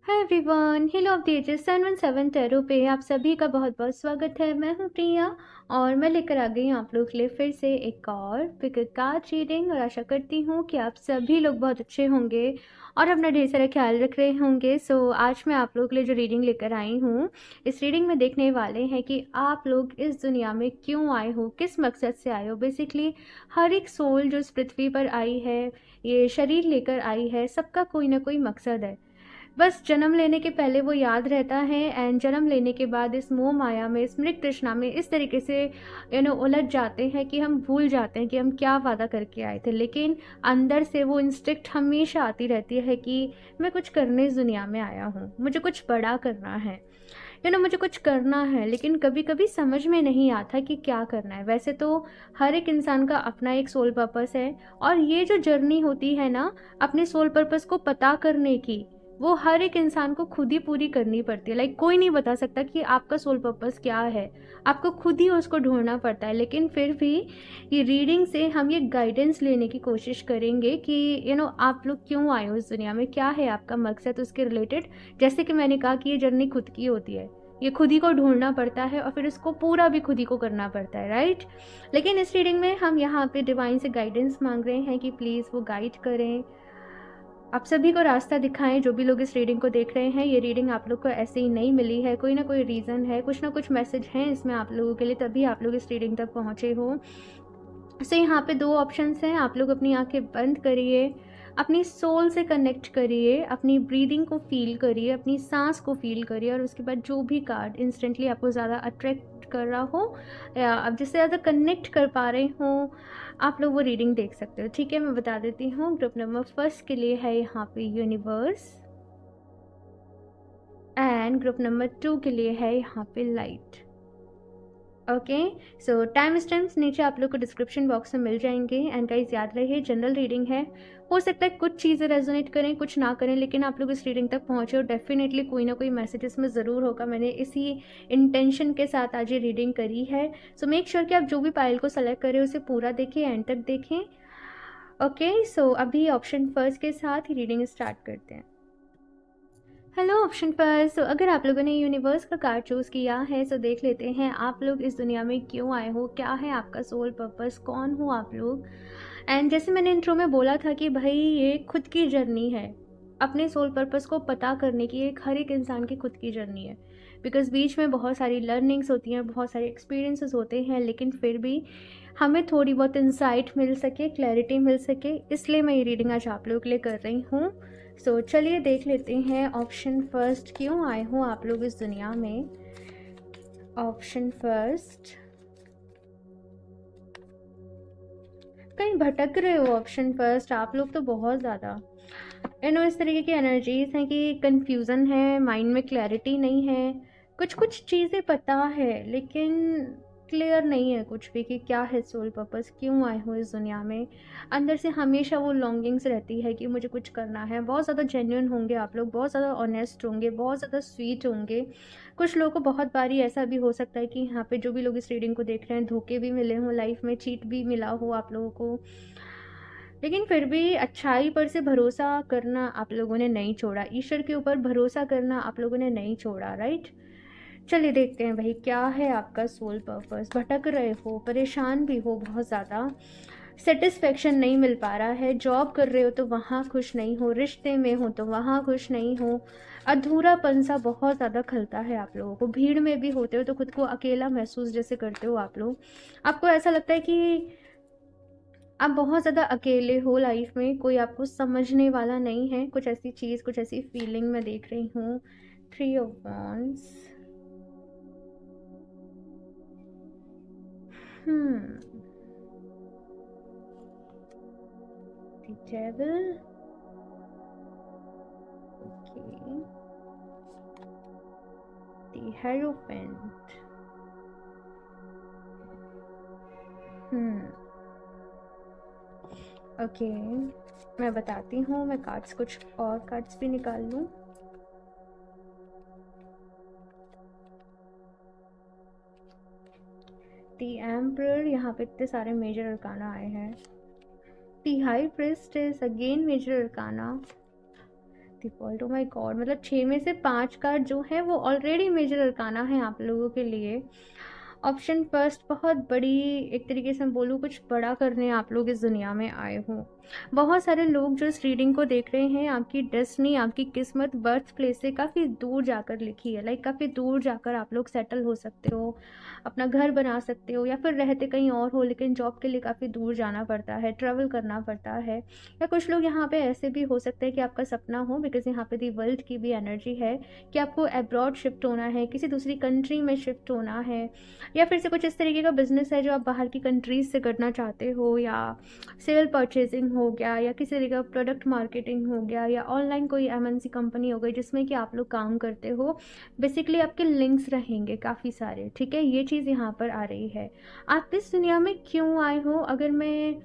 Hi everyone, hill of the ages 717 tarot पे आप सभी का बहुत बहुत स्वागत है। मैं हूं प्रिया और मैं लेकर आ गई हूं आप लोग के लिए फिर से एक और पिक कार्ड रीडिंग। और आशा करती हूं कि आप सभी लोग बहुत अच्छे होंगे और अपना ढेर सारा ख्याल रख रहे होंगे। सो आज मैं आप लोग के लिए जो रीडिंग लेकर आई हूँ, इस रीडिंग में देखने वाले हैं कि आप लोग इस दुनिया में क्यों आए हो, किस मकसद से आए हो। बेसिकली हर एक सोल जो इस पृथ्वी पर आई है, ये शरीर लेकर आई है, सबका कोई ना कोई मकसद है। बस जन्म लेने के पहले वो याद रहता है एंड जन्म लेने के बाद इस मोह माया में, इस मृग तृष्णा में इस तरीके से उलझ जाते हैं कि हम भूल जाते हैं कि हम क्या वादा करके आए थे। लेकिन अंदर से वो इंस्टिक्ट हमेशा आती रहती है कि मैं कुछ करने इस दुनिया में आया हूँ, मुझे कुछ बड़ा करना है, मुझे कुछ करना है। लेकिन कभी कभी समझ में नहीं आता कि क्या करना है। वैसे तो हर एक इंसान का अपना एक सोल पर्पस है, और ये जो जर्नी होती है ना अपने सोल पर्पस को पता करने की, वो हर एक इंसान को खुद ही पूरी करनी पड़ती है। लाइक कोई नहीं बता सकता कि आपका सोल पर्पस क्या है, आपको खुद ही उसको ढूंढना पड़ता है। लेकिन फिर भी ये रीडिंग से हम ये गाइडेंस लेने की कोशिश करेंगे कि आप लोग क्यों आए हो इस दुनिया में, क्या है आपका मकसद, उसके रिलेटेड। जैसे कि मैंने कहा कि ये जर्नी खुद की होती है, ये खुद ही को ढूंढना पड़ता है और फिर इसको पूरा भी खुद ही को करना पड़ता है, राइट। लेकिन इस रीडिंग में हम यहाँ पे डिवाइन से गाइडेंस मांग रहे हैं कि प्लीज़ वो गाइड करें, आप सभी को रास्ता दिखाएं। जो भी लोग इस रीडिंग को देख रहे हैं, ये रीडिंग आप लोग को ऐसे ही नहीं मिली है, कोई ना कोई रीज़न है, कुछ ना कुछ मैसेज हैं इसमें आप लोगों के लिए, तभी आप लोग इस रीडिंग तक पहुँचे हो। सो यहाँ पे दो ऑप्शंस हैं, आप लोग अपनी आंखें बंद करिए, अपनी सोल से कनेक्ट करिए, अपनी ब्रीदिंग को फील करिए, अपनी सांस को फील करिए, और उसके बाद जो भी कार्ड इंस्टेंटली आपको ज़्यादा अट्रैक्ट कर रहा हो या आप जिससे ज़्यादा कनेक्ट कर पा रहे हो, आप लोग वो रीडिंग देख सकते हो। ठीक है, मैं बता देती हूँ। ग्रुप नंबर फर्स्ट के लिए है यहाँ पे यूनिवर्स, एंड ग्रुप नंबर 2 के लिए है यहाँ पे लाइट। ओके, सो टाइम स्टैम्प्स नीचे आप लोग को डिस्क्रिप्शन बॉक्स में मिल जाएंगे। एंड गाइस याद रहिए, जनरल रीडिंग है, हो सकता है कुछ चीज़ें रेजोनेट करें, कुछ ना करें, लेकिन आप लोग इस रीडिंग तक पहुँचे हो, डेफिनेटली कोई ना कोई मैसेज इसमें ज़रूर होगा। मैंने इसी इंटेंशन के साथ आज ये रीडिंग करी है। सो मेक श्योर कि आप जो भी पाइल को सेलेक्ट करें उसे पूरा देखें, एंड तक देखें। ओके, सो अभी ऑप्शन फर्स्ट के साथ ही रीडिंग स्टार्ट करते हैं। हेलो ऑप्शन पर। सो अगर आप लोगों ने यूनिवर्स का कार्ड चूज़ किया है, सो देख लेते हैं आप लोग इस दुनिया में क्यों आए हो, क्या है आपका सोल पर्पस, कौन हो आप लोग। एंड जैसे मैंने इंट्रो में बोला था कि भाई ये खुद की जर्नी है, अपने सोल पर्पस को पता करने की एक हर एक इंसान की खुद की जर्नी है। बिकॉज बीच में बहुत सारी लर्निंग्स होती हैं, बहुत सारे एक्सपीरियंसेस होते हैं, लेकिन फिर भी हमें थोड़ी बहुत इंसाइट मिल सके, क्लैरिटी मिल सके, इसलिए मैं ये रीडिंग आज आप लोगों के लिए कर रही हूँ। सो चलिए देख लेते हैं ऑप्शन फर्स्ट, क्यों आए हो आप लोग इस दुनिया में। ऑप्शन फर्स्ट, कहीं भटक रहे हो ऑप्शन फर्स्ट आप लोग तो बहुत ज़्यादा। इस तरीके की एनर्जीज हैं कि कन्फ्यूज़न है, माइंड में क्लैरिटी नहीं है, कुछ कुछ चीज़ें पता है लेकिन क्लियर नहीं है कुछ भी कि क्या है सोल पर्पस, क्यों आए हो इस दुनिया में। अंदर से हमेशा वो लॉन्गिंग्स रहती है कि मुझे कुछ करना है। बहुत ज़्यादा जेन्युइन होंगे आप लोग, बहुत ज़्यादा ऑनेस्ट होंगे, बहुत ज़्यादा स्वीट होंगे। कुछ लोगों को बहुत बारी ऐसा भी हो सकता है कि यहाँ पे जो भी लोग इस रीडिंग को देख रहे हैं, धोखे भी मिले हों लाइफ में, चीट भी मिला हो आप लोगों को, लेकिन फिर भी अच्छाई पर से भरोसा करना आप लोगों ने नहीं छोड़ा, ईश्वर के ऊपर भरोसा करना आप लोगों ने नहीं छोड़ा, राइट। चलिए देखते हैं भाई क्या है आपका सोल पर्पस। भटक रहे हो, परेशान भी हो, बहुत ज़्यादा सेटिस्फेक्शन नहीं मिल पा रहा है, जॉब कर रहे हो तो वहाँ खुश नहीं हो, रिश्ते में हो तो वहाँ खुश नहीं हो, अधूरापन सा बहुत ज़्यादा खलता है आप लोगों को, भीड़ में भी होते हो तो खुद को अकेला महसूस जैसे करते हो आप लोग। आपको ऐसा लगता है कि आप बहुत ज़्यादा अकेले हो लाइफ में, कोई आपको समझने वाला नहीं है, कुछ ऐसी चीज़, कुछ ऐसी फीलिंग मैं देख रही हूँ। 3 of wands, the devil, okay, the hierophant, okay, मैं बताती हूँ। मैं कार्ड्स, कुछ और कार्ड्स भी निकाल लूँ। द एम्परर, यहाँ पे इतने सारे मेजर अरकाना आए हैं। The high priestess, again major arcana. Default, oh my god! मतलब 6 में से 5 कार्ड जो हैं वो ऑलरेडी मेजर अरकाना हैं आप लोगों के लिए। ऑप्शन फर्स्ट, बहुत बड़ी, एक तरीके से मैं बोलूँ कुछ बड़ा करने आप लोग इस दुनिया में आए हो। बहुत सारे लोग जो इस रीडिंग को देख रहे हैं, आपकी डेस्टिनी, आपकी किस्मत बर्थ प्लेस से काफ़ी दूर जाकर लिखी है। लाइक काफ़ी दूर जाकर आप लोग सेटल हो सकते हो, अपना घर बना सकते हो, या फिर रहते कहीं और हो लेकिन जॉब के लिए काफ़ी दूर जाना पड़ता है, ट्रैवल करना पड़ता है। या कुछ लोग यहाँ पे ऐसे भी हो सकते हैं कि आपका सपना हो, बिकॉज़ यहाँ पे दी वर्ल्ड की भी एनर्जी है कि आपको अब्रॉड शिफ्ट होना है, किसी दूसरी कंट्री में शिफ्ट होना है, या फिर से कुछ इस तरीके का बिज़नेस है जो आप बाहर की कंट्रीज़ से करना चाहते हो, या सेल परचेजिंग हो गया, या किसी तरीके का प्रोडक्ट मार्केटिंग हो गया, या ऑनलाइन कोई एमएनसी कंपनी हो गई जिसमें कि आप लोग काम करते हो। बेसिकली आपके लिंक्स रहेंगे काफ़ी सारे, ठीक है? ये चीज़ यहाँ पर आ रही है। आप इस दुनिया में क्यों आए हो, अगर मैं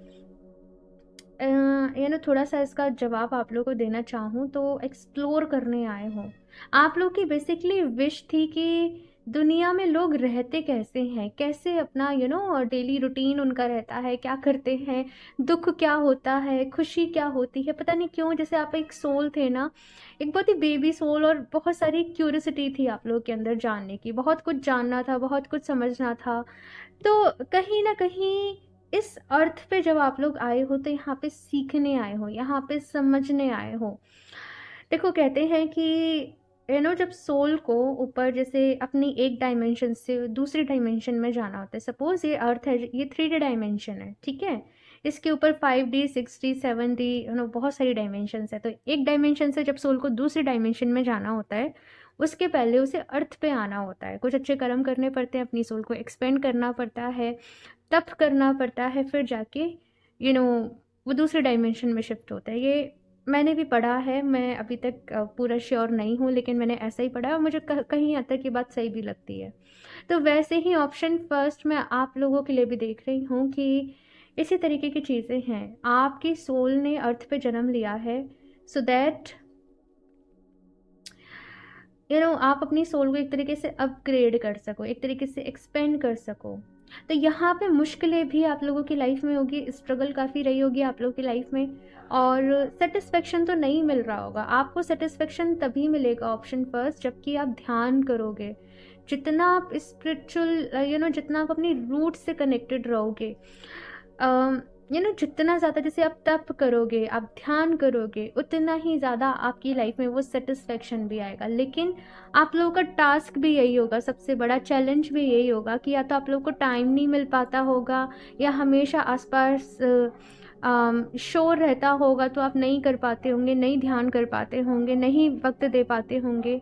थोड़ा सा इसका जवाब आप लोगों को देना चाहूँ तो एक्सप्लोर करने आए हो। आप लोग की बेसिकली विश थी कि दुनिया में लोग रहते कैसे हैं, कैसे अपना डेली रूटीन उनका रहता है, क्या करते हैं, दुख क्या होता है, खुशी क्या होती है। पता नहीं क्यों, जैसे आप एक सोल थे ना, एक बहुत ही बेबी सोल, और बहुत सारी क्यूरियोसिटी थी आप लोगों के अंदर जानने की, बहुत कुछ जानना था, बहुत कुछ समझना था। तो कहीं ना कहीं इस अर्थ पे जब आप लोग आए हो तो यहाँ पे सीखने आए हो, यहाँ पे समझने आए हो। देखो, कहते हैं कि जब सोल को ऊपर जैसे अपनी एक डायमेंशन से दूसरी डायमेंशन में जाना होता है, सपोज ये अर्थ है, ये 3D डायमेंशन है, ठीक है? इसके ऊपर 5D 6D 7D बहुत सारी डायमेंशंस है। तो एक डायमेंशन से जब सोल को दूसरी डायमेंशन में जाना होता है, उसके पहले उसे अर्थ पे आना होता है, कुछ अच्छे कर्म करने पड़ते हैं, अपनी सोल को एक्सपेंड करना पड़ता है, तप करना पड़ता है, फिर जाके वो दूसरे डायमेंशन में शिफ्ट होता है। ये मैंने भी पढ़ा है, मैं अभी तक पूरा श्योर नहीं हूँ, लेकिन मैंने ऐसा ही पढ़ा है और मुझे कहीं हद तक ये बात सही भी लगती है। तो वैसे ही ऑप्शन फर्स्ट मैं आप लोगों के लिए भी देख रही हूँ कि इसी तरीके की चीज़ें हैं। आपकी सोल ने अर्थ पे जन्म लिया है सो दैट आप अपनी सोल को एक तरीके से अपग्रेड कर सको, एक तरीके से एक्सपेंड कर सको। तो यहाँ पे मुश्किलें भी आप लोगों की लाइफ में होगी, स्ट्रगल काफ़ी रही होगी आप लोगों की लाइफ में, और सेटिस्फेक्शन तो नहीं मिल रहा होगा आपको। सेटिस्फेक्शन तभी मिलेगा, ऑप्शन फर्स्ट, जबकि आप ध्यान करोगे। जितना आप स्पिरिचुअल जितना आप अपनी रूट से कनेक्टेड रहोगे, जितना ज़्यादा जैसे आप तप करोगे, आप ध्यान करोगे, उतना ही ज़्यादा आपकी लाइफ में वो सेटिस्फेक्शन भी आएगा। लेकिन आप लोगों का टास्क भी यही होगा, सबसे बड़ा चैलेंज भी यही होगा कि या तो आप लोगों को टाइम नहीं मिल पाता होगा, या हमेशा आसपास शोर रहता होगा, तो आप नहीं कर पाते होंगे, नहीं ध्यान कर पाते होंगे, नहीं वक्त दे पाते होंगे।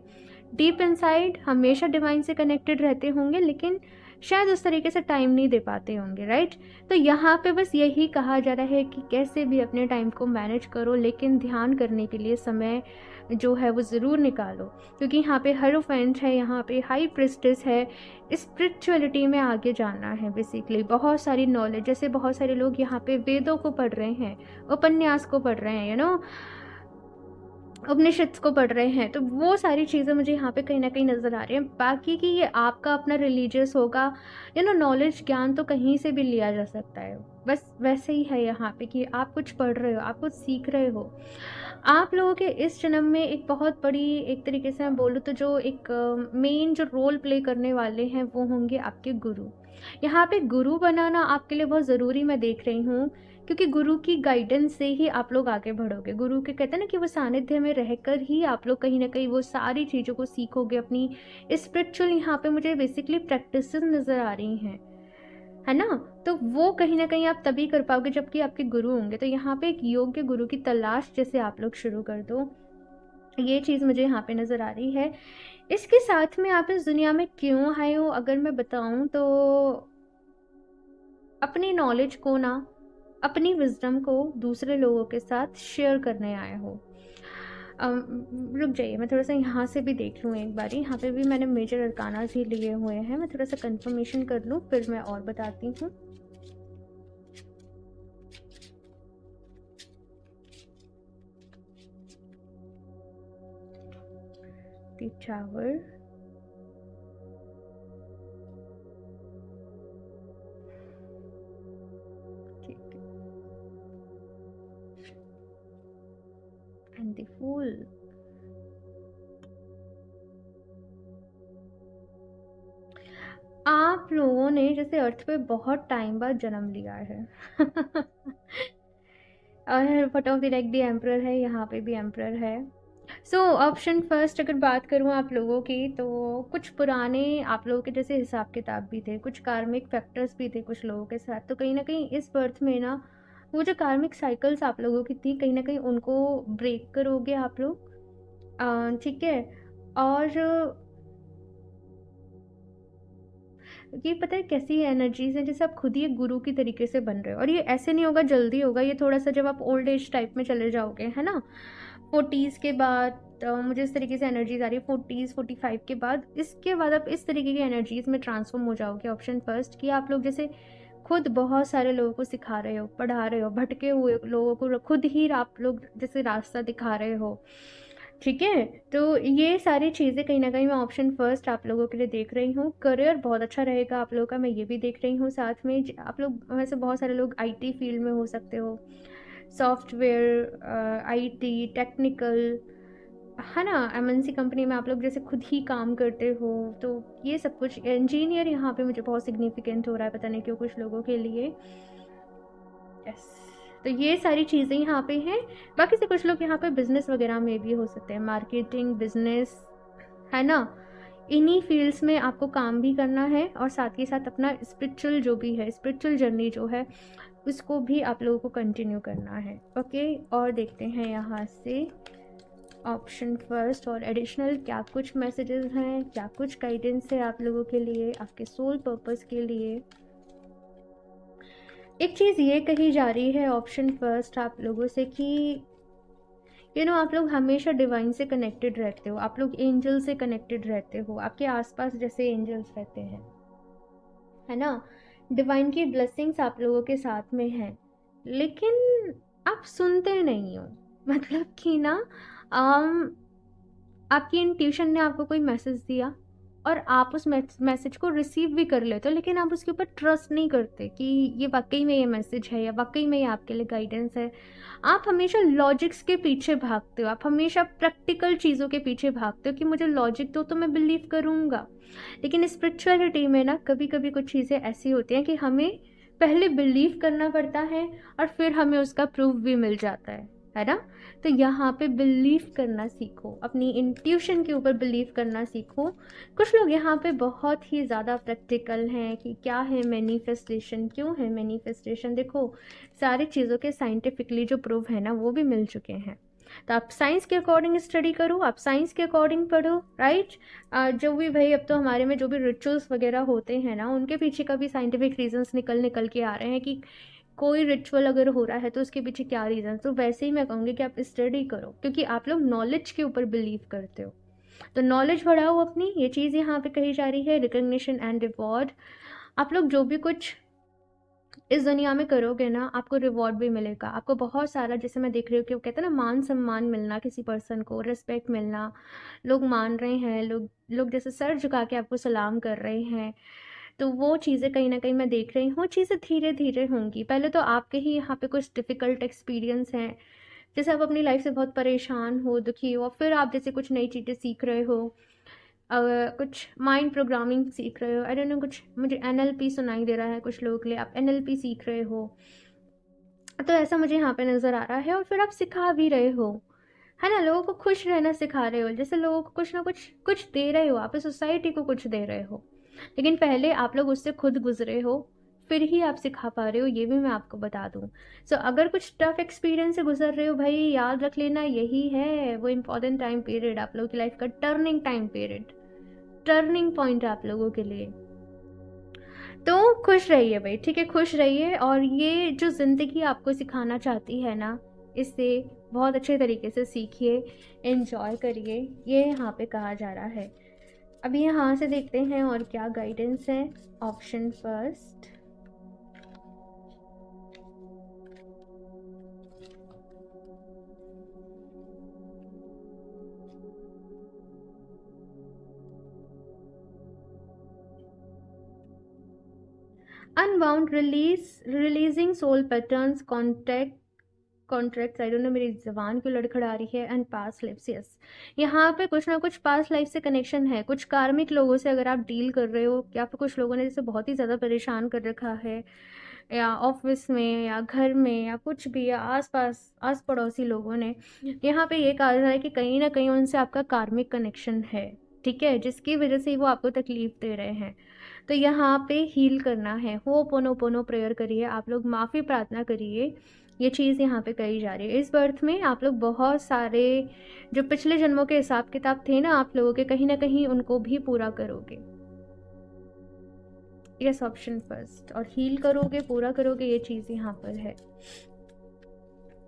डीप इनसाइड हमेशा डिवाइन से कनेक्टेड रहते होंगे, लेकिन शायद उस तरीके से टाइम नहीं दे पाते होंगे, राइट? तो यहाँ पे बस यही कहा जा रहा है कि कैसे भी अपने टाइम को मैनेज करो, लेकिन ध्यान करने के लिए समय जो है वो ज़रूर निकालो, क्योंकि यहाँ पे हेरोफेंट है, यहाँ पे हाई प्रिस्टेस है, स्पिरिचुअलिटी में आगे जाना है। बेसिकली बहुत सारी नॉलेज, जैसे बहुत सारे लोग यहाँ पे वेदों को पढ़ रहे हैं, उपन्यास को पढ़ रहे हैं, उपनिषद को पढ़ रहे हैं, तो वो सारी चीज़ें मुझे यहाँ पे कहीं ना कहीं नज़र आ रही हैं। बाकी कि ये आपका अपना रिलीजियस होगा, नॉलेज, ज्ञान तो कहीं से भी लिया जा सकता है। बस वैसे ही है यहाँ पे कि आप कुछ पढ़ रहे हो, आप कुछ सीख रहे हो। आप लोगों के इस जन्म में एक बहुत बड़ी, एक तरीके से मैं बोलूँ तो जो एक मेन जो रोल प्ले करने वाले हैं वो होंगे आपके गुरु। यहाँ पे गुरु बनाना आपके लिए बहुत ज़रूरी मैं देख रही हूँ, क्योंकि गुरु की गाइडेंस से ही आप लोग आगे बढ़ोगे। गुरु के कहते हैं ना कि वो सानिध्य में रहकर ही आप लोग कहीं ना कहीं वो सारी चीज़ों को सीखोगे। अपनी स्पिरिचुअल यहाँ पे मुझे बेसिकली प्रैक्टिस नज़र आ रही हैं, है ना? तो वो कहीं ना कहीं आप तभी कर पाओगे जबकि आपके गुरु होंगे। तो यहाँ पे एक योग्य गुरु की तलाश जैसे आप लोग शुरू कर दो, ये चीज़ मुझे यहाँ पे नज़र आ रही है। इसके साथ में आप इस दुनिया में क्यों आए हो, अगर मैं बताऊँ तो अपनी नॉलेज को ना, अपनी विजडम को दूसरे लोगों के साथ शेयर करने आए हो। रुक जाइए, मैं थोड़ा सा यहाँ से भी देख लूँ एक बारी। यहाँ पे भी मैंने मेजर अरकानास ही लिए हुए हैं, मैं थोड़ा सा कंफर्मेशन कर लूँ फिर मैं और बताती हूँ। द टावर, ठीक है, एंड द फूल। आप लोगों ने जैसे अर्थ पे बहुत टाइम बाद जन्म लिया है। और फट of the like the emperor है, यहाँ पे भी एम्परर है। सो ऑप्शन फर्स्ट अगर बात करूँ आप लोगों की, तो कुछ पुराने आप लोगों के जैसे हिसाब किताब भी थे, कुछ कार्मिक फैक्टर्स भी थे कुछ लोगों के साथ। तो कहीं ना कहीं इस बर्थ में ना वो जो कार्मिक साइकिल्स आप लोगों की थी, कहीं ना कहीं उनको ब्रेक करोगे आप लोग। ठीक है। और ये पता है कैसी एनर्जीज है, जैसे आप खुद ही एक गुरु की तरीके से बन रहे हो। और ये ऐसे नहीं होगा जल्दी होगा, ये थोड़ा सा जब आप ओल्ड एज टाइप में चले जाओगे, है ना, 40s के बाद। मुझे इस तरीके से एनर्जीज आ रही है 40s 45 के बाद। इसके बाद आप इस तरीके की एनर्जीज में ट्रांसफॉर्म हो जाओगे। ऑप्शन फर्स्ट कि आप लोग जैसे खुद बहुत सारे लोगों को सिखा रहे हो, पढ़ा रहे हो, भटके हुए लोगों को खुद ही आप लोग जैसे रास्ता दिखा रहे हो। ठीक है। तो ये सारी चीज़ें कहीं ना कहीं मैं ऑप्शन फर्स्ट आप लोगों के लिए देख रही हूँ। करियर बहुत अच्छा रहेगा आप लोगों का, मैं ये भी देख रही हूँ। साथ में आप लोग वैसे बहुत सारे लोग आईटी फील्ड में हो सकते हो, सॉफ्टवेयर, आईटी, टेक्निकल, है ना, एमएनसी कंपनी में आप लोग जैसे खुद ही काम करते हो। तो ये सब कुछ, इंजीनियर यहाँ पे मुझे बहुत सिग्निफिकेंट हो रहा है, पता नहीं क्यों कुछ लोगों के लिए। यस। तो ये सारी चीज़ें यहाँ पे हैं। बाकी से कुछ लोग यहाँ पे बिजनेस वगैरह में भी हो सकते हैं, मार्केटिंग, बिजनेस, है ना। इन्हीं फील्ड्स में आपको काम भी करना है, और साथ ही साथ अपना स्पिरिचुअल जो भी है, स्पिरिचुअल जर्नी जो है, उसको भी आप लोगों को कंटिन्यू करना है। ओके। और देखते हैं यहाँ से ऑप्शन फर्स्ट और एडिशनल क्या कुछ मैसेजेस हैं, क्या कुछ गाइडेंस है आप लोगों के लिए, आपके सोल पर्पस के लिए। एक चीज़ ये कही जा रही है ऑप्शन फर्स्ट आप लोगों से कि आप लोग हमेशा डिवाइन से कनेक्टेड रहते हो, आप लोग एंजल से कनेक्टेड रहते हो, आपके आसपास जैसे एंजल्स रहते हैं, है ना। डिवाइन की ब्लेसिंग्स आप लोगों के साथ में है, लेकिन आप सुनते नहीं हो। मतलब कि ना, आपकी इंट्यूशन ने आपको कोई मैसेज दिया और आप उस मैसेज को रिसीव भी कर लेते हो, लेकिन आप उसके ऊपर ट्रस्ट नहीं करते कि ये वाकई में ये मैसेज है या वाकई में ये आपके लिए गाइडेंस है। आप हमेशा लॉजिक्स के पीछे भागते हो, आप हमेशा प्रैक्टिकल चीज़ों के पीछे भागते हो कि मुझे लॉजिक दो तो मैं बिलीव करूँगा। लेकिन स्पिरिचुअलिटी में ना कभी कभी कुछ चीज़ें ऐसी होती हैं कि हमें पहले बिलीव करना पड़ता है और फिर हमें उसका प्रूफ भी मिल जाता है ना। तो यहाँ पे बिलीव करना सीखो, अपनी इंट्यूशन के ऊपर बिलीव करना सीखो। कुछ लोग यहाँ पे बहुत ही ज़्यादा प्रैक्टिकल हैं कि क्या है मैनिफेस्टेशन, क्यों है मैनिफेस्टेशन। देखो, सारी चीज़ों के साइंटिफिकली जो प्रूफ है ना वो भी मिल चुके हैं। तो आप साइंस के अकॉर्डिंग स्टडी करो, आप साइंस के अकॉर्डिंग पढ़ो, राइट। जो भी भाई अब तो हमारे में जो भी रिचुअल्स वगैरह होते हैं ना, उनके पीछे का भी साइंटिफिक रीजंस निकल निकल के आ रहे हैं कि कोई रिचुअल अगर हो रहा है तो उसके पीछे क्या रीज़न। तो वैसे ही मैं कहूँगी कि आप स्टडी करो, क्योंकि आप लोग नॉलेज के ऊपर बिलीव करते हो। तो नॉलेज बढ़ाओ अपनी, ये चीज़ यहाँ पे कही जा रही है। रिकग्निशन एंड रिवॉर्ड, आप लोग जो भी कुछ इस दुनिया में करोगे ना, आपको रिवॉर्ड भी मिलेगा। आपको बहुत सारा, जैसे मैं देख रही हूँ कि वो कहते हैं ना, मान सम्मान मिलना, किसी पर्सन को रिस्पेक्ट मिलना, लोग मान रहे हैं, लोग लोग जैसे सर झुका के आपको सलाम कर रहे हैं। तो वो चीज़ें कहीं ना कहीं मैं देख रही हूँ, चीज़ें धीरे धीरे होंगी। पहले तो आपके ही यहाँ पे कुछ डिफ़िकल्ट एक्सपीरियंस हैं, जैसे आप अपनी लाइफ से बहुत परेशान हो, दुखी हो, फिर आप जैसे कुछ नई चीज़ें सीख रहे हो, कुछ माइंड प्रोग्रामिंग सीख रहे हो, आई डोंट नो, कुछ मुझे एनएलपी सुनाई दे रहा है कुछ लोगों के लिए, आप एनएलपी सीख रहे हो। तो ऐसा मुझे यहाँ पे नज़र आ रहा है। और फिर आप सिखा भी रहे हो, है ना, लोगों को खुश रहना सिखा रहे हो, जैसे लोगों को कुछ ना कुछ कुछ दे रहे हो, आप इस सोसाइटी को कुछ दे रहे हो। लेकिन पहले आप लोग उससे खुद गुजरे हो, फिर ही आप सिखा पा रहे हो, ये भी मैं आपको बता दूँ। सो अगर कुछ टफ एक्सपीरियंस से गुजर रहे हो भाई, याद रख लेना, यही है वो इम्पॉर्टेंट टाइम पीरियड, आप लोगों की लाइफ का turning time period, turning point आप लोगों के लिए। तो खुश रहिए भाई, ठीक है, खुश रहिए। और ये जो ज़िंदगी आपको सिखाना चाहती है ना, इससे बहुत अच्छे तरीके से सीखिए, एंजॉय करिए, ये यहाँ पे कहा जा रहा है। अभी यहाँ से देखते हैं और क्या गाइडेंस है। Option first, unbound releasing soul patterns, contact contracts, I don't know मेरी ज़बान क्यों लड़खड़ा रही है, एंड पास्ट लाइफ्स, यस। यहाँ पे कुछ ना कुछ पास्ट लाइफ से कनेक्शन है, कुछ कार्मिक लोगों से अगर आप डील कर रहे हो, या फिर कुछ लोगों ने जैसे बहुत ही ज़्यादा परेशान कर रखा है, या ऑफिस में या घर में या कुछ भी, या आस-पास आस-पड़ोसी लोगों ने, यहाँ पे ये कहा जा रहा है कि कहीं न कहीं उनसे आपका कार्मिक कनेक्शन है, ठीक है? जिसकी वजह से वो आपको तकलीफ़ दे रहे हैं। तो यहाँ पे हील करना है, होपोनोपोनो प्रेयर करिए, आप लोग माफ़ी प्रार्थना करिए, ये चीज़ यहाँ पे कही जा रही है। इस बर्थ में आप लोग बहुत सारे जो पिछले जन्मों के हिसाब-किताब थे ना आप लोगों के, कहीं न कहीं उनको भी पूरा करोगे। Yes, option first. और हील करोगे, पूरा करोगे, ये चीज़ यहाँ पर है।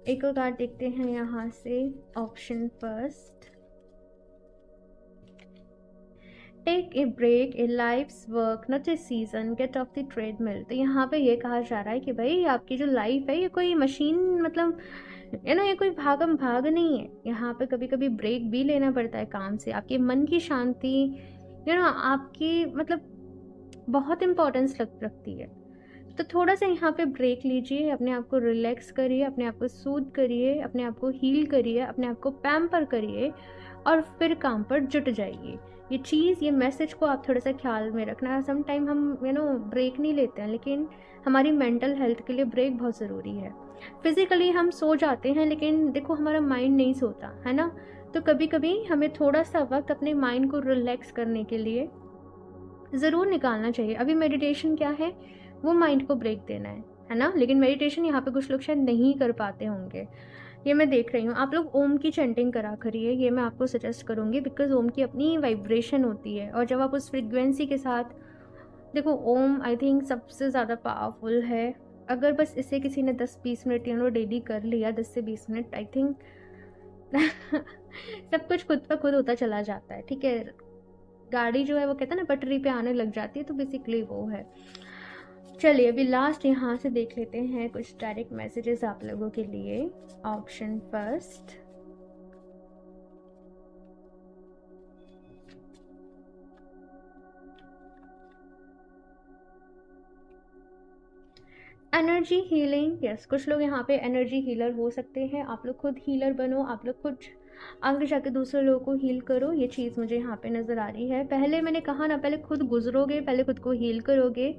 एक और कार्ड देखते हैं यहाँ से, option first. Take a break, a life's work not a season, get off the treadmill. तो यहाँ पे ये कहा जा रहा है कि भाई आपकी जो लाइफ है ये कोई मशीन, मतलब ये कोई भागम भाग नहीं है। यहाँ पे कभी कभी ब्रेक भी लेना पड़ता है काम से, आपके मन की शांति आपकी मतलब बहुत इम्पोर्टेंस रखती है। तो थोड़ा सा यहाँ पे ब्रेक लीजिए, अपने आप को रिलैक्स करिए, अपने आप को सूद करिए, अपने आप को हील करिए, अपने आप को पैम्पर करिए, और फिर काम पर जुट जाइए। ये चीज़, ये मैसेज को आप थोड़ा सा ख्याल में रखना। सम टाइम हम ब्रेक नहीं लेते हैं, लेकिन हमारी मेंटल हेल्थ के लिए ब्रेक बहुत ज़रूरी है। फिज़िकली हम सो जाते हैं, लेकिन देखो हमारा माइंड नहीं सोता है ना। तो कभी कभी हमें थोड़ा सा वक्त अपने माइंड को रिलैक्स करने के लिए ज़रूर निकालना चाहिए। अभी मेडिटेशन क्या है, वो माइंड को ब्रेक देना है ना। लेकिन मेडिटेशन यहाँ पे कुछ लोग शायद नहीं कर पाते होंगे, ये मैं देख रही हूँ। आप लोग ओम की चैंटिंग करा करिए, ये मैं आपको सजेस्ट करूँगी, बिकॉज ओम की अपनी वाइब्रेशन होती है, और जब आप उस फ्रिक्वेंसी के साथ, देखो ओम आई थिंक सबसे ज़्यादा पावरफुल है। अगर बस इसे किसी ने 10-20 मिनट डेली कर लिया, 10 से 20 मिनट, आई थिंक सब कुछ खुद ब खुद होता चला जाता है, ठीक है। गाड़ी जो है वो कहते हैं ना पटरी पे आने लग जाती है, तो बेसिकली वो है। चलिए अभी लास्ट यहाँ से देख लेते हैं कुछ डायरेक्ट मैसेजेस आप लोगों के लिए। Option first, energy healing. Yes, कुछ लोग यहाँ पे एनर्जी हीलर हो सकते हैं। आप लोग खुद हीलर बनो, आप लोग खुद आगे जाके दूसरे लोगों को हील करो, ये चीज़ मुझे यहाँ पे नज़र आ रही है। पहले मैंने कहा ना, पहले खुद गुजरोगे, पहले खुद को हील करोगे,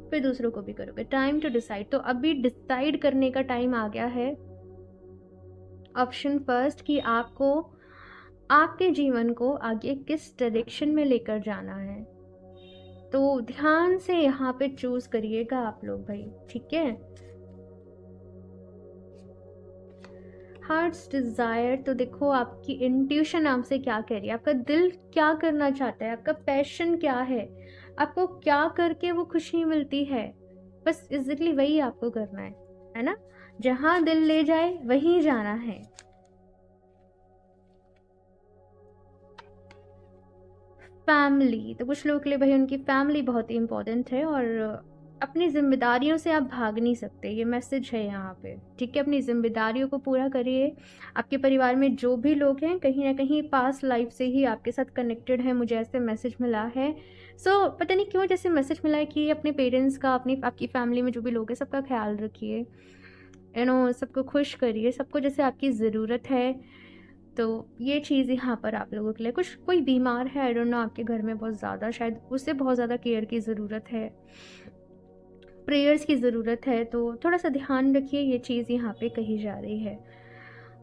फिर दूसरों को भी करोगे। टाइम टू डिसाइड, तो अभी डिसाइड करने का टाइम आ गया है। ऑप्शन फर्स्ट, कि आपको आपके जीवन को आगे किस डायरेक्शन में लेकर जाना है, तो ध्यान से यहाँ पे चूज करिएगा आप लोग भाई, ठीक है। हार्ट्स डिजायर, तो देखो आपकी इंट्यूशन आपसे क्या कह रही है, आपका दिल क्या करना चाहता है, आपका पैशन क्या है, आपको क्या करके वो खुशी मिलती है, बस एग्जैक्टली वही आपको करना है ना। जहां दिल ले जाए वहीं जाना है। फैमिली, तो कुछ लोगों के लिए भाई उनकी फैमिली बहुत ही इंपॉर्टेंट है, और अपनी जिम्मेदारियों से आप भाग नहीं सकते, ये मैसेज है यहाँ पे, ठीक है। अपनी जिम्मेदारियों को पूरा करिए। आपके परिवार में जो भी लोग हैं कहीं ना कहीं पास्ट लाइफ से ही आपके साथ कनेक्टेड है, मुझे ऐसे मैसेज मिला है। सो पता नहीं क्यों जैसे मैसेज मिला है कि अपने पेरेंट्स का, अपनी आपकी फैमिली में जो भी लोग हैं सबका ख्याल रखिए, सबको खुश करिए, सबको जैसे आपकी ज़रूरत है। तो ये चीज़ यहाँ पर आप लोगों के लिए, कुछ कोई बीमार है, आई डोंट नो, आपके घर में बहुत ज़्यादा, शायद उससे बहुत ज़्यादा केयर की ज़रूरत है, प्रेयर्स की ज़रूरत है, तो थोड़ा सा ध्यान रखिए, ये चीज़ यहाँ पे कही जा रही है।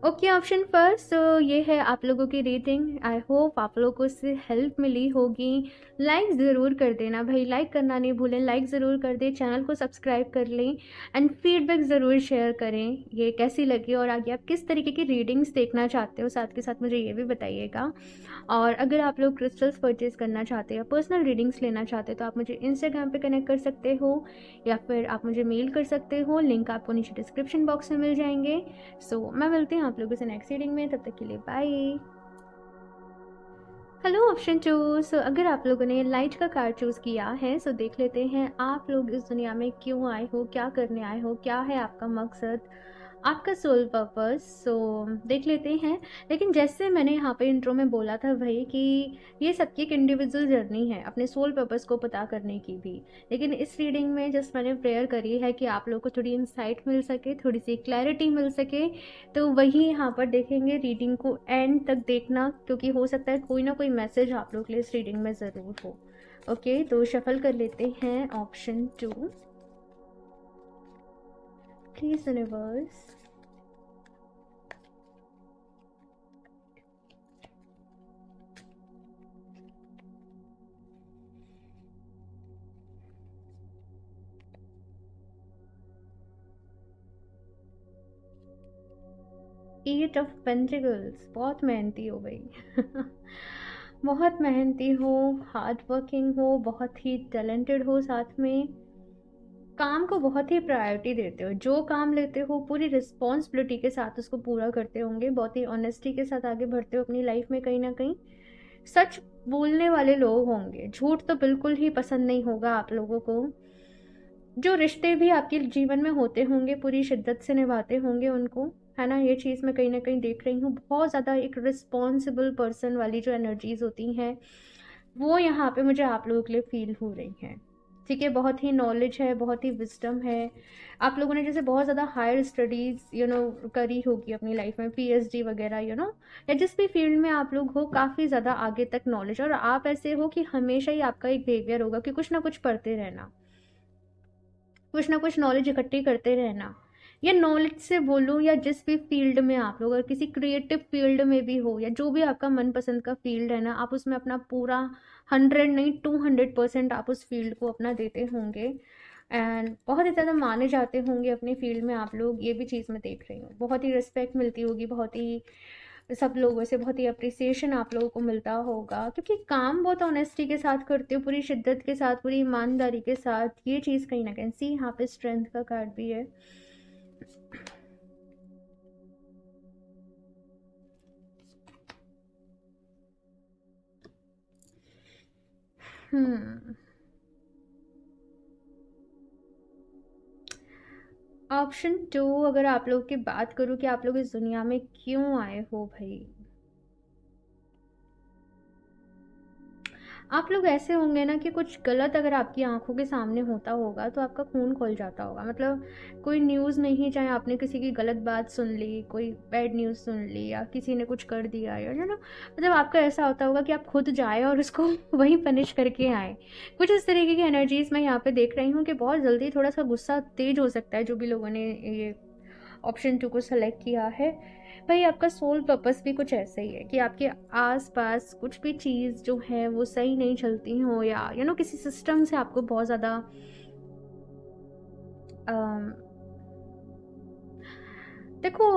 ओके, ऑप्शन फर्स्ट, तो ये है आप लोगों की रेटिंग। आई होप आप लोगों को इससे हेल्प मिली होगी। लाइक ज़रूर कर देना भाई, लाइक करना नहीं भूलें, लाइक ज़रूर कर दें, चैनल को सब्सक्राइब कर लें, एंड फीडबैक ज़रूर शेयर करें, ये कैसी लगी और आगे आप किस तरीके की रीडिंग्स देखना चाहते हो, साथ के साथ मुझे ये भी बताइएगा। और अगर आप लोग क्रिस्टल्स परचेज़ करना चाहते हो या पर्सनल रीडिंग्स लेना चाहते हो, तो आप मुझे इंस्टाग्राम पे कनेक्ट कर सकते हो, या फिर आप मुझे मेल कर सकते हो, लिंक आपको नीचे डिस्क्रिप्शन बॉक्स में मिल जाएंगे। सो मैं मिलती हूँ आप लोगों से नेक्स्ट रीडिंग में, तब तक के लिए बाय। हेलो ऑप्शन 2, सो अगर आप लोगों ने लाइट का कार्ड चूज़ किया है, सो देख लेते हैं आप लोग इस दुनिया में क्यों आए हो, क्या करने आए हो, क्या है आपका मकसद, आपका सोल पर्पस सो देख लेते हैं। लेकिन जैसे मैंने यहाँ पे इंट्रो में बोला था भाई कि ये सबकी एक इंडिविजुअल जर्नी है अपने सोल पर्पस को पता करने की भी। लेकिन इस रीडिंग में जस्ट मैंने प्रेयर करी है कि आप लोग को थोड़ी इंसाइट मिल सके, थोड़ी सी क्लैरिटी मिल सके। तो वही यहाँ पर देखेंगे, रीडिंग को एंड तक देखना, क्योंकि हो सकता है कोई ना कोई मैसेज आप लोग के लिए इस रीडिंग में ज़रूर हो। ओके, तो शफल कर लेते हैं option 2। Please universe. Eight of pentacles, बहुत मेहनती हो गई बहुत मेहनती हो, हार्ड वर्किंग हो, बहुत ही टैलेंटेड हो, साथ में काम को बहुत ही प्रायोरिटी देते हो, जो काम लेते हो पूरी रिस्पॉन्सिबिलिटी के साथ उसको पूरा करते होंगे, बहुत ही ऑनेस्टी के साथ आगे बढ़ते हो अपनी लाइफ में। कहीं ना कहीं सच बोलने वाले लोग होंगे, झूठ तो बिल्कुल ही पसंद नहीं होगा आप लोगों को। जो रिश्ते भी आपके जीवन में होते होंगे पूरी शिद्दत से निभाते होंगे उनको, है ना। ये चीज़ मैं कहीं ना कहीं देख रही हूँ, बहुत ज़्यादा एक रिस्पॉन्सिबल पर्सन वाली जो एनर्जीज होती हैं वो यहाँ पे मुझे आप लोगों के लिए फील हो रही हैं। ठीक है, बहुत ही नॉलेज है, बहुत ही विजडम है। आप लोगों ने जैसे बहुत ज़्यादा हायर स्टडीज़ करी होगी अपनी लाइफ में, पीएचडी वगैरह या जिस भी फील्ड में आप लोग हो, काफ़ी ज़्यादा आगे तक नॉलेज। और आप ऐसे हो कि हमेशा ही आपका एक बिहेवियर होगा कि कुछ ना कुछ पढ़ते रहना, कुछ ना कुछ नॉलेज इकट्ठी करते रहना। या नॉलेज से बोलूँ या जिस भी फील्ड में आप लोग, अगर किसी क्रिएटिव फील्ड में भी हो या जो भी आपका मनपसंद का फील्ड है ना, आप उसमें अपना पूरा 100 नहीं 200% आप उस फील्ड को अपना देते होंगे। एंड बहुत ही ज़्यादा माने जाते होंगे अपनी फील्ड में आप लोग, ये भी चीज़ मैं देख रही हूँ। बहुत ही रिस्पेक्ट मिलती होगी, बहुत ही सब लोगों से बहुत ही अप्रिसिएशन आप लोगों को मिलता होगा, क्योंकि काम बहुत ऑनेस्टी के साथ करते हो, पूरी शिद्दत के साथ, पूरी ईमानदारी के साथ। ये चीज़ कहीं ना कहीं सी यहाँ पे स्ट्रेंथ का कार्ड भी है। ऑप्शन 2, अगर आप लोग की बात करूँ कि आप लोग इस दुनिया में क्यों आए हो भाई, आप लोग ऐसे होंगे ना कि कुछ गलत अगर आपकी आंखों के सामने होता होगा तो आपका खून खोल जाता होगा। मतलब कोई न्यूज़ नहीं, चाहे आपने किसी की गलत बात सुन ली, कोई बैड न्यूज़ सुन ली, या किसी ने कुछ कर दिया या मतलब आपका ऐसा होता होगा कि आप खुद जाए और उसको वहीं पनिश करके आए। कुछ इस तरीके की एनर्जीज मैं यहाँ पे देख रही हूँ कि बहुत जल्दी थोड़ा सा गुस्सा तेज हो सकता है जो भी लोगों ने ये ऑप्शन 2 को सेलेक्ट किया है। भाई आपका सोल पर्पस भी कुछ ऐसा ही है कि आपके आसपास कुछ भी चीज़ जो है वो सही नहीं चलती हो, या किसी सिस्टम से आपको बहुत ज़्यादा देखो,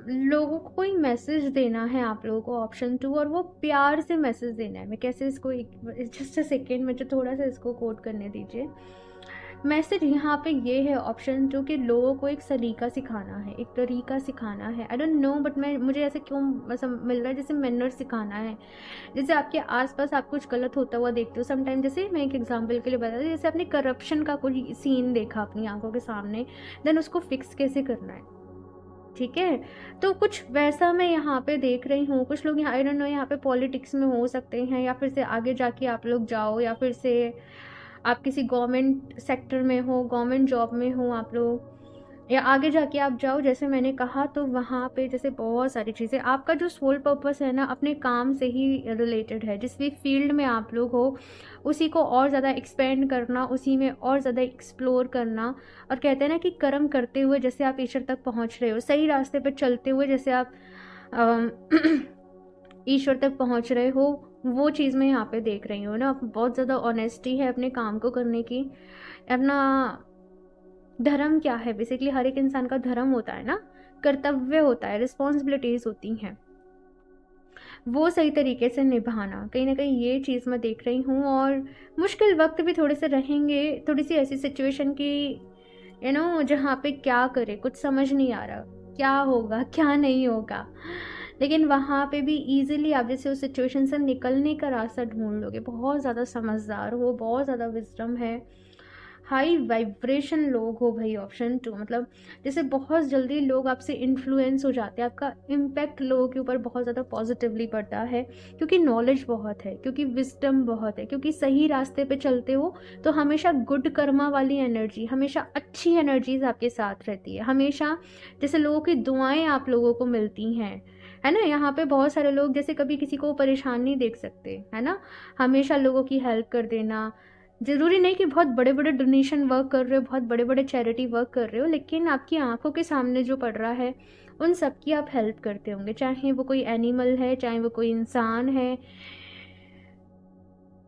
लोगों को कोई मैसेज देना है आप लोगों को, ऑप्शन 2, और वो प्यार से मैसेज देना है। मैं कैसे इसको, जस्ट अ सेकेंड, मुझे थोड़ा सा इसको कोट करने दीजिए। मैसेज यहाँ पे ये है ऑप्शन 2 कि लोगों को एक सलीका सिखाना है, एक तरीका सिखाना है। आई डोंट नो, बट मुझे ऐसे क्यों मिल रहा है जैसे मैनर सिखाना है। जैसे आपके आसपास आप कुछ गलत होता हुआ देखते हो समटाइम, जैसे मैं एक एग्जांपल के लिए बता दूँ, जैसे आपने करप्शन का कोई सीन देखा अपनी आंखों के सामने, देन उसको फिक्स कैसे करना है। ठीक है, तो कुछ वैसा मैं यहाँ पे देख रही हूँ। कुछ लोग यहाँ, आई डोंट नो, यहाँ पे पॉलिटिक्स में हो सकते हैं, या फिर से आगे जाके आप लोग जाओ, या फिर से आप किसी गवर्नमेंट सेक्टर में हो, गवर्नमेंट जॉब में हो आप लोग, या आगे जाके आप जाओ जैसे मैंने कहा। तो वहाँ पे जैसे बहुत सारी चीज़ें, आपका जो सोल पर्पस है ना अपने काम से ही रिलेटेड है। जिस भी फील्ड में आप लोग हो उसी को और ज़्यादा एक्सपेंड करना, उसी में और ज़्यादा एक्सप्लोर करना। और कहते हैं ना कि कर्म करते हुए जैसे आप ईश्वर तक पहुँच रहे हो, सही रास्ते पर चलते हुए जैसे आप ईश्वर तक पहुँच रहे हो, वो चीज़ मैं यहाँ पे देख रही हूँ ना। बहुत ज़्यादा ऑनेस्टी है अपने काम को करने की। अपना धर्म क्या है, बेसिकली हर एक इंसान का धर्म होता है ना, कर्तव्य होता है, रिस्पॉन्सिबिलिटीज होती हैं, वो सही तरीके से निभाना। कहीं ना कहीं ये चीज़ मैं देख रही हूँ। और मुश्किल वक्त भी थोड़े से रहेंगे, थोड़ी सी ऐसी सिचुएशन की जहाँ पे क्या करे कुछ समझ नहीं आ रहा, क्या होगा क्या नहीं होगा। लेकिन वहाँ पे भी इजीली आप जैसे उस सिचुएशन से निकलने का रास्ता ढूंढ लोगे। बहुत ज़्यादा समझदार हो, बहुत ज़्यादा विजडम है। हाई वाइब्रेशन लोग हो भाई। ऑप्शन 2 मतलब जैसे बहुत जल्दी लोग आपसे इन्फ्लुएंस हो जाते हैं, आपका इम्पैक्ट लोगों के ऊपर बहुत ज़्यादा पॉजिटिवली पड़ता है, क्योंकि नॉलेज बहुत है, क्योंकि विजडम बहुत है, क्योंकि सही रास्ते पे चलते हो तो हमेशा गुड कर्मा वाली एनर्जी, हमेशा अच्छी एनर्जीज आपके साथ रहती है, हमेशा जैसे लोगों की दुआएं आप लोगों को मिलती हैं, है ना। यहाँ पे बहुत सारे लोग जैसे कभी किसी को परेशान नहीं देख सकते, है ना, हमेशा लोगों की हेल्प कर देना। ज़रूरी नहीं कि बहुत बड़े बड़े डोनेशन वर्क कर रहे हो, बहुत बड़े बड़े चैरिटी वर्क कर रहे हो, लेकिन आपकी आंखों के सामने जो पड़ रहा है उन सब की आप हेल्प करते होंगे, चाहे वो कोई एनिमल है, चाहे वो कोई इंसान है।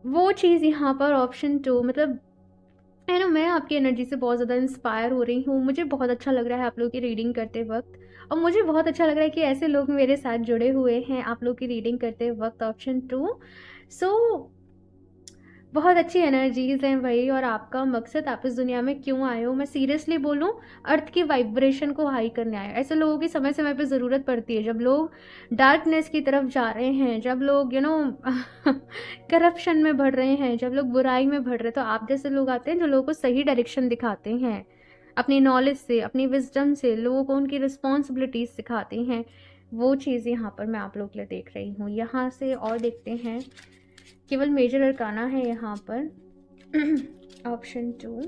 वो चीज़ यहाँ पर ऑप्शन 2 मतलब है ना। मैं आपकी एनर्जी से बहुत ज़्यादा इंस्पायर हो रही हूँ, मुझे बहुत अच्छा लग रहा है आप लोग की रीडिंग करते वक्त, और मुझे बहुत अच्छा लग रहा है कि ऐसे लोग मेरे साथ जुड़े हुए हैं आप लोग की रीडिंग करते वक्त। ऑप्शन 2 सो बहुत अच्छी एनर्जीज हैं भाई, और आपका मकसद, आप इस दुनिया में क्यों आए हो, मैं सीरियसली बोलूँ, अर्थ की वाइब्रेशन को हाई करने आए हो। ऐसे लोगों की समय समय पे ज़रूरत पड़ती है, जब लोग डार्कनेस की तरफ जा रहे हैं, जब लोग करप्शन में बढ़ रहे हैं, जब लोग बुराई में बढ़ रहे हैं, तो आप जैसे लोग आते हैं जो लोगों को सही डायरेक्शन दिखाते हैं, अपनी नॉलेज से, अपनी विजडम से लोगों को उनकी रिस्पॉन्सिबिलिटीज सिखाते हैं। वो चीज़ यहाँ पर मैं आप लोग के लिए देख रही हूँ। यहाँ से और देखते हैं, केवल मेजर अरकाना है यहाँ पर। Option 2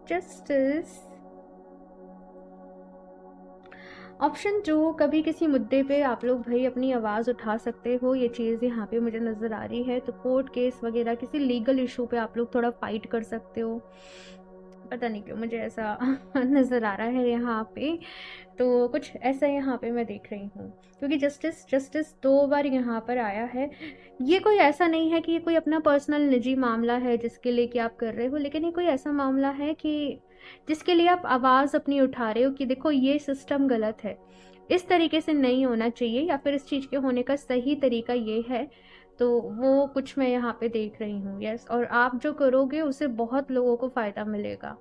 justice. ऑप्शन 2 कभी किसी मुद्दे पे आप लोग भाई अपनी आवाज़ उठा सकते हो, ये चीज़ यहाँ पे मुझे नज़र आ रही है। तो कोर्ट केस वगैरह किसी लीगल इशू पे आप लोग थोड़ा फाइट कर सकते हो, पता नहीं क्यों मुझे ऐसा नज़र आ रहा है यहाँ पे। तो कुछ ऐसा यहाँ पे मैं देख रही हूँ, क्योंकि जस्टिस जस्टिस 2 बार यहाँ पर आया है। ये कोई ऐसा नहीं है कि ये कोई अपना पर्सनल निजी मामला है जिसके लिए कि आप कर रहे हो, लेकिन ये कोई ऐसा मामला है कि जिसके लिए आप आवाज़ अपनी उठा रहे हो कि देखो ये सिस्टम गलत है, इस तरीके से नहीं होना चाहिए, या फिर इस चीज़ के होने का सही तरीका ये है। तो वो कुछ मैं यहाँ पे देख रही हूँ। यस, और आप जो करोगे उससे बहुत लोगों को फ़ायदा मिलेगा,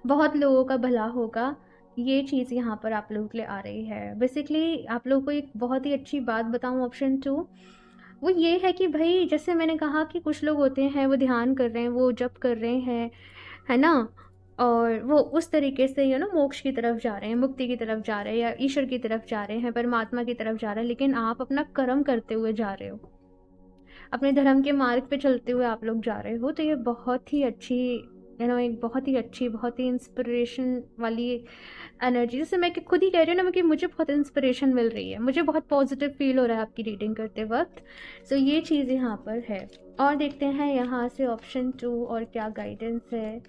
बहुत लोगों का भला होगा। ये चीज़ यहाँ पर आप लोगों के लिए आ रही है। बेसिकली आप लोगों को एक बहुत ही अच्छी बात बताऊँ ऑप्शन 2, वो ये है कि भाई जैसे मैंने कहा कि कुछ लोग होते हैं वो ध्यान कर रहे हैं, वो जप कर रहे हैं, है ना, और वो उस तरीके से मोक्ष की तरफ जा रहे हैं, मुक्ति की तरफ जा रहे हैं, या ईश्वर की तरफ जा रहे हैं, परमात्मा की तरफ जा रहे हैं, लेकिन आप अपना कर्म करते हुए जा रहे हो, अपने धर्म के मार्ग पे चलते हुए आप लोग जा रहे हो। तो ये बहुत ही अच्छी एक बहुत ही अच्छी, बहुत ही इंस्पिरेशन वाली एनर्जी, जैसे मैं कि खुद ही कह रही हूँ ना कि मुझे बहुत इंस्पिरेशन मिल रही है, मुझे बहुत पॉजिटिव फील हो रहा है आपकी रीडिंग करते वक्त। सो ये चीज़ यहाँ पर है। और देखते हैं यहाँ से ऑप्शन 2 और क्या गाइडेंस है,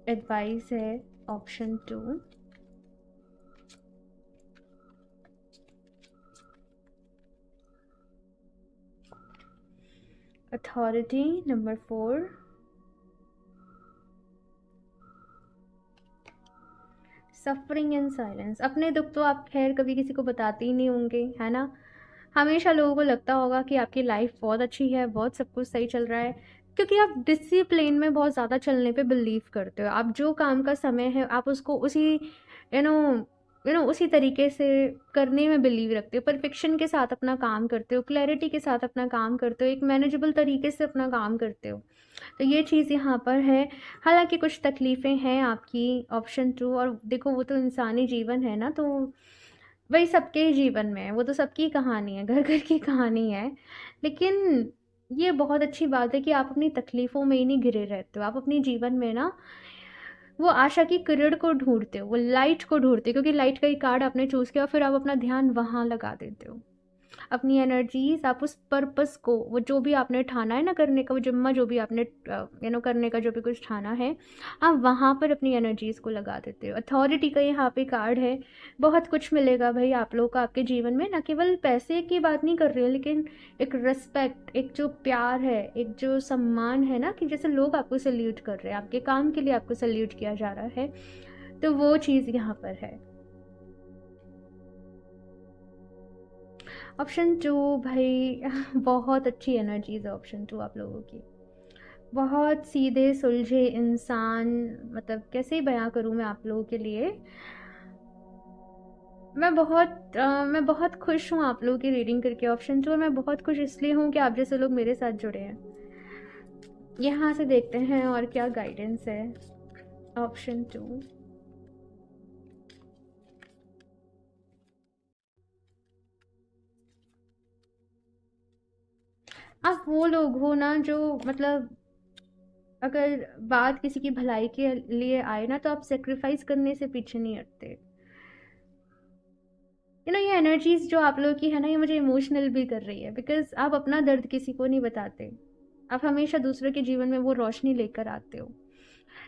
एडवाइस है। Option 2 authority, number 4 suffering and silence. अपने दुख तो आप खैर कभी किसी को बताते ही नहीं होंगे, है ना। हमेशा लोगों को लगता होगा कि आपकी लाइफ बहुत अच्छी है, बहुत सब कुछ सही चल रहा है, क्योंकि आप डिसिप्लिन में बहुत ज़्यादा चलने पे बिलीव करते हो। आप जो काम का समय है आप उसको उसी यू नो उसी तरीके से करने में बिलीव रखते हो, परफेक्शन के साथ अपना काम करते हो, क्लैरिटी के साथ अपना काम करते हो, एक मैनेजेबल तरीके से अपना काम करते हो। तो ये चीज़ यहाँ पर है। हालांकि कुछ तकलीफ़ें हैं आपकी ऑप्शन 2, और देखो वो तो इंसानी जीवन है ना, तो वही सबके ही जीवन में है, वो तो सबकी कहानी है, घर घर की कहानी है। लेकिन ये बहुत अच्छी बात है कि आप अपनी तकलीफ़ों में ही नहीं घिरे रहते हो, आप अपने जीवन में ना वो आशा की किरण को ढूंढते हो, वो लाइट को ढूंढते हो, क्योंकि लाइट का ही कार्ड आपने चूज़ किया, फिर आप अपना ध्यान वहाँ लगा देते हो, अपनी एनर्जीज आप उस पर्पस को, वो जो भी आपने ठाना है ना करने का, वो जिम्मा जो भी आपने करने का जो भी कुछ ठाना है, आप वहाँ पर अपनी एनर्जीज को लगा देते हो। अथॉरिटी का यहाँ पे कार्ड है, बहुत कुछ मिलेगा भाई आप लोग को आपके जीवन में। ना केवल पैसे की बात नहीं कर रही हूँ, लेकिन एक रिस्पेक्ट, एक जो प्यार है, एक जो सम्मान है ना, कि जैसे लोग आपको सल्यूट कर रहे हैं, आपके काम के लिए आपको सल्यूट किया जा रहा है, तो वो चीज़ यहाँ पर है। ऑप्शन 2 भाई बहुत अच्छी एनर्जीज है ऑप्शन 2 आप लोगों की, बहुत सीधे सुलझे इंसान, मतलब कैसे ही बयां करूं मैं आप लोगों के लिए। मैं बहुत खुश हूँ आप लोगों की रीडिंग करके ऑप्शन 2, और मैं बहुत खुश इसलिए हूँ कि आप जैसे लोग मेरे साथ जुड़े हैं। यहाँ से देखते हैं और क्या गाइडेंस है। ऑप्शन 2, आप वो लोग हो ना जो मतलब अगर बात किसी की भलाई के लिए आए ना तो आप सेक्रीफाइस करने से पीछे नहीं हटते। ये एनर्जीज जो आप लोगों की है ना, ये मुझे इमोशनल भी कर रही है, बिकॉज आप अपना दर्द किसी को नहीं बताते। आप हमेशा दूसरों के जीवन में वो रोशनी लेकर आते हो।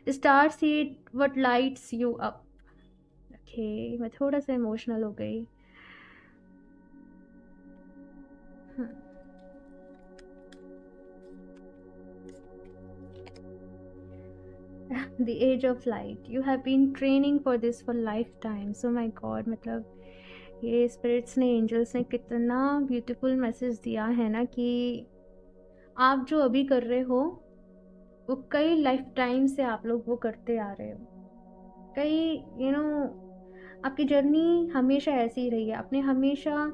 Star seed what lights you up. Okay, मैं थोड़ा सा इमोशनल हो गई। The age of light, you have been training for this for lifetime. So my god, मतलब ये स्पिरिट्स ने, एंजल्स ने कितना ब्यूटीफुल मैसेज दिया है ना कि आप जो अभी कर रहे हो वो कई लाइफ टाइम से आप लोग वो करते आ रहे हो। कई आपकी जर्नी हमेशा ऐसी ही रही है। आपने हमेशा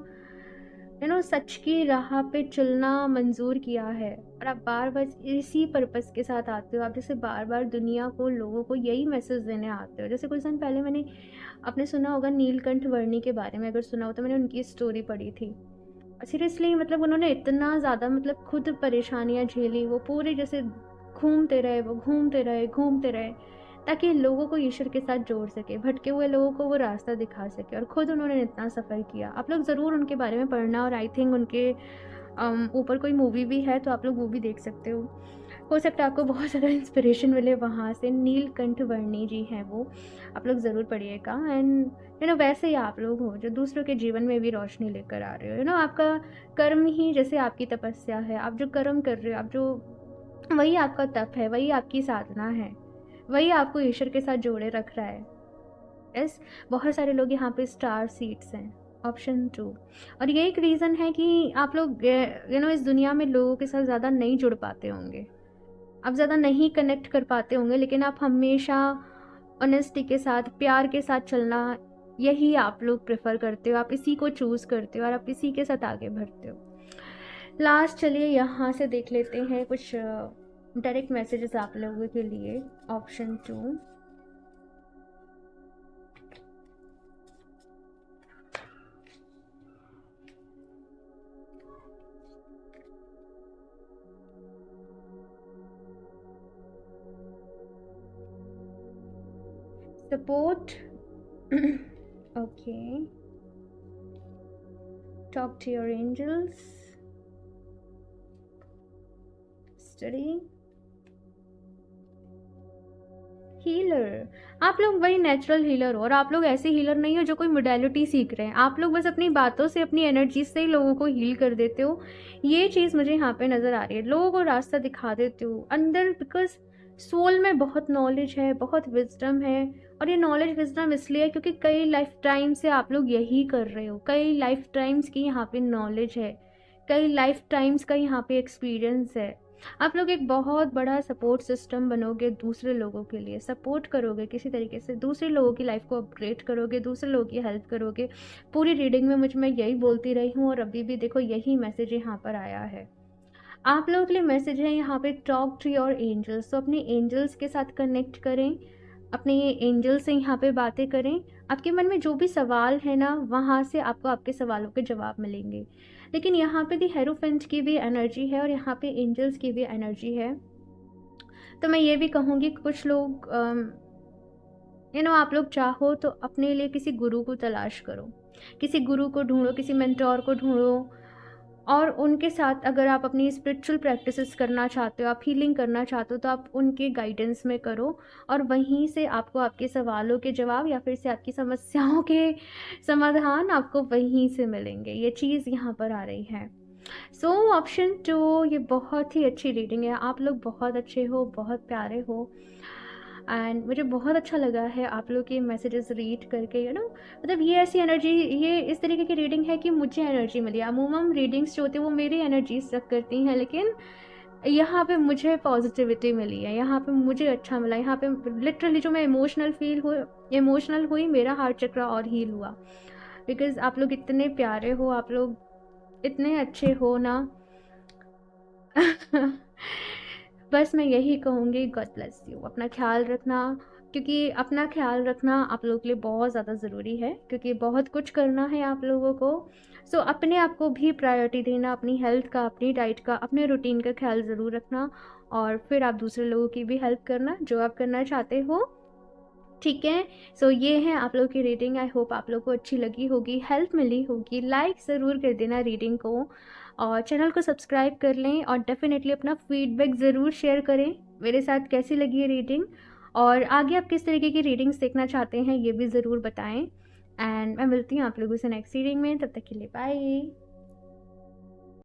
सच की राह पे चलना मंजूर किया है, और आप बार बार इसी पर्पस के साथ आते हो। आप जैसे बार बार दुनिया को, लोगों को यही मैसेज देने आते हो। जैसे कुछ दिन पहले मैंने, आपने सुना होगा नीलकंठ वर्णी के बारे में, अगर सुना हो तो मैंने उनकी स्टोरी पढ़ी थी। सीरियसली मतलब उन्होंने इतना ज़्यादा मतलब खुद परेशानियाँ झेली। वो पूरे जैसे घूमते रहे, वो घूमते रहे, घूमते रहे, ताकि लोगों को ईश्वर के साथ जोड़ सके, भटके हुए लोगों को वो रास्ता दिखा सके। और खुद उन्होंने इतना सफ़र किया। आप लोग ज़रूर उनके बारे में पढ़ना, और आई थिंक उनके ऊपर कोई मूवी भी है, तो आप लोग वो भी देख सकते हो सकता है आपको बहुत ज़्यादा इंस्पिरेशन मिले वहाँ से। नीलकंठ वर्णी जी हैं वो, आप लोग ज़रूर पढ़िएगा। एंड वैसे ही आप लोग हो जो दूसरों के जीवन में भी रोशनी लेकर आ रहे हो। आपका कर्म ही जैसे आपकी तपस्या है। आप जो कर्म कर रहे हो, आप जो, वही आपका तप है, वही आपकी साधना है, वही आपको ईश्वर के साथ जोड़े रख रहा है। यस, बहुत सारे लोग यहाँ पे स्टार सीड्स हैं, ऑप्शन 2। और ये एक रीज़न है कि आप लोग इस दुनिया में लोगों के साथ ज़्यादा नहीं जुड़ पाते होंगे, आप ज़्यादा नहीं कनेक्ट कर पाते होंगे, लेकिन आप हमेशा ऑनेस्टी के साथ, प्यार के साथ चलना, यही आप लोग प्रेफर करते हो। आप इसी को चूज़ करते हो और आप इसी के साथ आगे बढ़ते हो। लास्ट चलिए यहाँ से देख लेते हैं कुछ डायरेक्ट मैसेजेस आप लोगों के लिए। Option 2, support. Okay, talk to your angels, study, healer. आप लोग वही नेचुरल हीलर हो, और आप लोग ऐसे हीलर नहीं हो जो कोई मोडेलिटी सीख रहे हैं। आप लोग बस अपनी बातों से, अपनी एनर्जी से ही लोगों को हील कर देते हो। ये चीज़ मुझे यहाँ पे नज़र आ रही है। लोगों को रास्ता दिखा देते हो अंदर, बिकॉज सोल में बहुत नॉलेज है, बहुत विजडम है। और ये नॉलेज विजडम इसलिए है क्योंकि कई लाइफ टाइम से आप लोग यही कर रहे हो। कई लाइफ टाइम्स की यहाँ पे नॉलेज है, कई लाइफ टाइम्स का यहाँ पे एक्सपीरियंस है। आप लोग एक बहुत बड़ा सपोर्ट सिस्टम बनोगे, दूसरे लोगों के लिए सपोर्ट करोगे, किसी तरीके से दूसरे लोगों की लाइफ को अपग्रेड करोगे, दूसरे लोगों की हेल्प करोगे। पूरी रीडिंग में मैं यही बोलती रही हूँ, और अभी भी देखो यही मैसेज यहाँ पर आया है। आप लोगों के लिए मैसेज है यहाँ पे, टॉक टू योर एंजल्स। तो अपने एंजल्स के साथ कनेक्ट करें, अपने एंजल से यहाँ पे बातें करें। आपके मन में जो भी सवाल है ना, वहाँ से आपको आपके सवालों के जवाब मिलेंगे। लेकिन यहाँ पे दी हेरोफेंट की भी एनर्जी है, और यहाँ पे एंजल्स की भी एनर्जी है। तो मैं ये भी कहूँगी कि कुछ लोग आप लोग चाहो तो अपने लिए किसी गुरु को तलाश करो, किसी गुरु को ढूंढो, किसी मेंटोर को ढूंढो, और उनके साथ अगर आप अपनी स्पिरिचुअल प्रैक्टिसेस करना चाहते हो, आप हीलिंग करना चाहते हो, तो आप उनके गाइडेंस में करो। और वहीं से आपको आपके सवालों के जवाब, या फिर से आपकी समस्याओं के समाधान आपको वहीं से मिलेंगे। ये चीज़ यहाँ पर आ रही है। सो ऑप्शन 2, ये बहुत ही अच्छी रीडिंग है। आप लोग बहुत अच्छे हो, बहुत प्यारे हो, एंड मुझे बहुत अच्छा लगा है आप लोग के मैसेजेस रीड करके। मतलब ये ऐसी एनर्जी, ये इस तरीके की रीडिंग है कि मुझे एनर्जी मिली। अमूमन रीडिंग्स जो होती है वो मेरी एनर्जी सक करती हैं, लेकिन यहाँ पे मुझे पॉजिटिविटी मिली है, यहाँ पे मुझे अच्छा मिला। यहाँ पे लिटरली जो मैं इमोशनल हुई, मेरा हार्ट चक्र और हील हुआ। बिकॉज़ आप लोग इतने प्यारे हो, आप लोग इतने अच्छे हो ना। बस मैं यही कहूँगी, गॉड ब्लेस यू। अपना ख़्याल रखना, क्योंकि अपना ख़्याल रखना आप लोगों के लिए बहुत ज़्यादा ज़रूरी है, क्योंकि बहुत कुछ करना है आप लोगों को। सो अपने आप को भी प्रायोरिटी देना, अपनी हेल्थ का, अपनी डाइट का, अपने रूटीन का ख़्याल ज़रूर रखना, और फिर आप दूसरे लोगों की भी हेल्प करना जो आप करना चाहते हो। ठीक है। सो ये है आप लोगों की रीडिंग। आई होप आप लोग को अच्छी लगी होगी, हेल्प मिली होगी। लाइक ज़रूर कर देना रीडिंग को, और चैनल को सब्सक्राइब कर लें, और डेफिनेटली अपना फीडबैक ज़रूर शेयर करें मेरे साथ कैसी लगी है रीडिंग, और आगे आप किस तरीके की रीडिंग्स देखना चाहते हैं ये भी ज़रूर बताएं। एंड मैं मिलती हूँ आप लोगों से नेक्स्ट रीडिंग में। तब तक के लिए बाय।